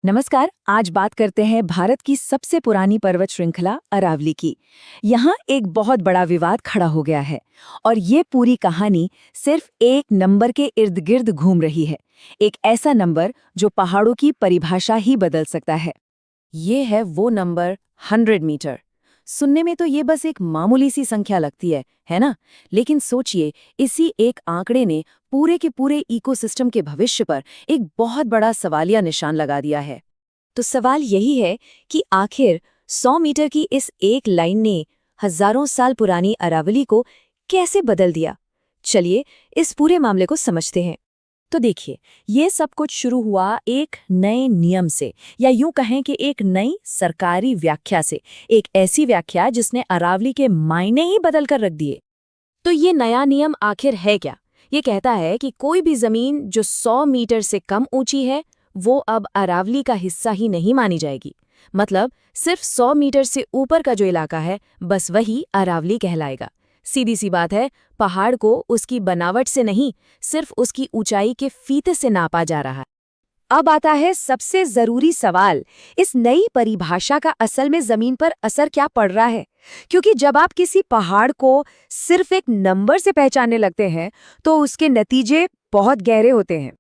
नमस्कार। आज बात करते हैं भारत की सबसे पुरानी पर्वत श्रृंखला अरावली की। यहाँ एक बहुत बड़ा विवाद खड़ा हो गया है और ये पूरी कहानी सिर्फ एक नंबर के इर्द गिर्द घूम रही है। एक ऐसा नंबर जो पहाड़ों की परिभाषा ही बदल सकता है। ये है वो नंबर 100 मीटर। सुनने में तो ये बस एक मामूली सी संख्या लगती है ना? लेकिन सोचिए, इसी एक आंकड़े ने पूरे के पूरे इकोसिस्टम के भविष्य पर एक बहुत बड़ा सवालिया निशान लगा दिया है। तो सवाल यही है कि आखिर 100 मीटर की इस एक लाइन ने हजारों साल पुरानी अरावली को कैसे बदल दिया? चलिए इस पूरे मामले को समझते हैं। तो देखिए, ये सब कुछ शुरू हुआ एक नए नियम से, या यूं कहें कि एक नई सरकारी व्याख्या से। एक ऐसी व्याख्या जिसने अरावली के मायने ही बदल कर रख दिए। तो ये नया नियम आखिर है क्या? ये कहता है कि कोई भी जमीन जो 100 मीटर से कम ऊंची है वो अब अरावली का हिस्सा ही नहीं मानी जाएगी। मतलब सिर्फ 100 मीटर से ऊपर का जो इलाका है बस वही अरावली कहलाएगा। सीधी सी बात है, पहाड़ को उसकी बनावट से नहीं, सिर्फ उसकी ऊंचाई के फीते से नापा जा रहा है। अब आता है सबसे जरूरी सवाल, इस नई परिभाषा का असल में जमीन पर असर क्या पड़ रहा है? क्योंकि जब आप किसी पहाड़ को सिर्फ एक नंबर से पहचानने लगते हैं तो उसके नतीजे बहुत गहरे होते हैं।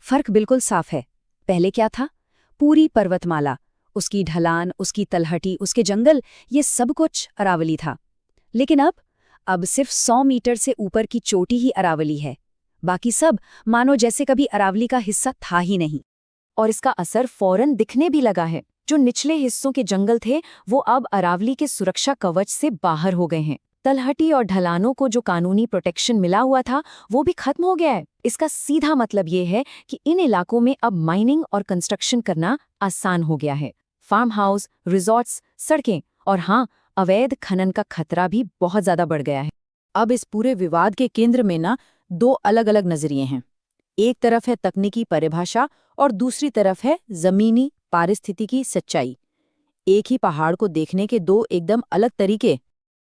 फर्क बिल्कुल साफ है। पहले क्या था? पूरी पर्वतमाला, उसकी ढलान, उसकी तलहटी, उसके जंगल, ये सब कुछ अरावली था। लेकिन अब सिर्फ 100 मीटर से ऊपर की चोटी ही अरावली है। बाकी सब मानो जैसे कभी अरावली का हिस्सा था ही नहीं। और इसका असर फौरन दिखने भी लगा है। जो निचले हिस्सों के जंगल थे वो अब अरावली के सुरक्षा कवच से बाहर हो गए हैं। तलहटी और ढलानों को जो कानूनी प्रोटेक्शन मिला हुआ था वो भी खत्म हो गया है। इसका सीधा मतलब ये है कि इन इलाकों में अब माइनिंग और कंस्ट्रक्शन करना आसान हो गया है। फार्म हाउस, रिजॉर्ट्स, सड़कें और हाँ, अवैध खनन का खतरा भी बहुत ज्यादा बढ़ गया है। अब इस पूरे विवाद के केंद्र में ना दो अलग अलग नजरिए हैं। एक तरफ है तकनीकी परिभाषा और दूसरी तरफ है जमीनी पारिस्थितिकी सच्चाई। एक ही पहाड़ को देखने के दो एकदम अलग तरीके।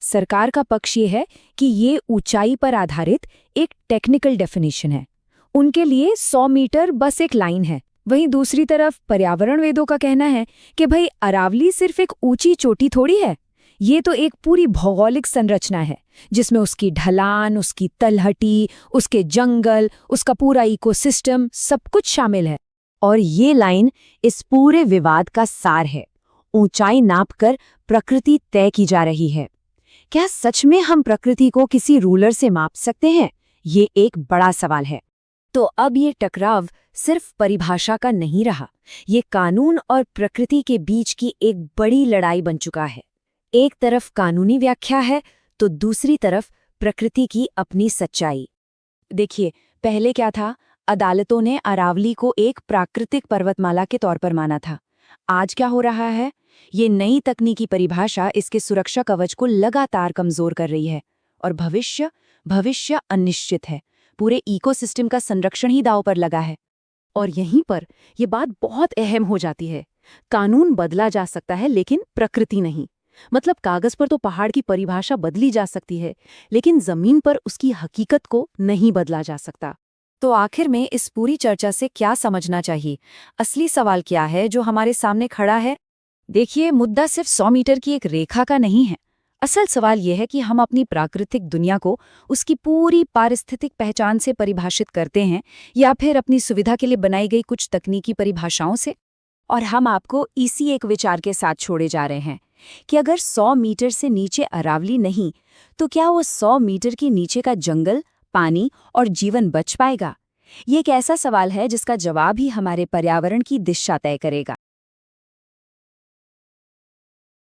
सरकार का पक्ष ये है कि ये ऊंचाई पर आधारित एक टेक्निकल डेफिनेशन है। उनके लिए 100 मीटर बस एक लाइन है। वहीं दूसरी तरफ पर्यावरण वेदों का कहना है कि भाई अरावली सिर्फ एक ऊंची चोटी थोड़ी है, ये तो एक पूरी भौगोलिक संरचना है जिसमें उसकी ढलान, उसकी तलहटी, उसके जंगल, उसका पूरा इकोसिस्टम सब कुछ शामिल है। और ये लाइन इस पूरे विवाद का सार है। ऊंचाई नापकर प्रकृति तय की जा रही है। क्या सच में हम प्रकृति को किसी रूलर से माप सकते हैं? ये एक बड़ा सवाल है। तो अब ये टकराव सिर्फ परिभाषा का नहीं रहा, ये कानून और प्रकृति के बीच की एक बड़ी लड़ाई बन चुका है। एक तरफ कानूनी व्याख्या है तो दूसरी तरफ प्रकृति की अपनी सच्चाई। देखिए, पहले क्या था? अदालतों ने अरावली को एक प्राकृतिक पर्वतमाला के तौर पर माना था। आज क्या हो रहा है? ये नई तकनीकी परिभाषा इसके सुरक्षा कवच को लगातार कमजोर कर रही है। और भविष्य अनिश्चित है। पूरे इकोसिस्टम का संरक्षण ही दांव पर लगा है। और यहीं पर यह बात बहुत अहम हो जाती है। कानून बदला जा सकता है लेकिन प्रकृति नहीं। मतलब कागज पर तो पहाड़ की परिभाषा बदली जा सकती है, लेकिन जमीन पर उसकी हकीकत को नहीं बदला जा सकता। तो आखिर में इस पूरी चर्चा से क्या समझना चाहिए? असली सवाल क्या है जो हमारे सामने खड़ा है? देखिए, मुद्दा सिर्फ 100 मीटर की एक रेखा का नहीं है। असल सवाल यह है कि हम अपनी प्राकृतिक दुनिया को उसकी पूरी पारिस्थितिक पहचान से परिभाषित करते हैं या फिर अपनी सुविधा के लिए बनाई गई कुछ तकनीकी परिभाषाओं से। और हम आपको इसी एक विचार के साथ छोड़े जा रहे हैं कि अगर 100 मीटर से नीचे अरावली नहीं, तो क्या वो 100 मीटर के नीचे का जंगल, पानी और जीवन बच पाएगा? ये एक ऐसा सवाल है जिसका जवाब ही हमारे पर्यावरण की दिशा तय करेगा।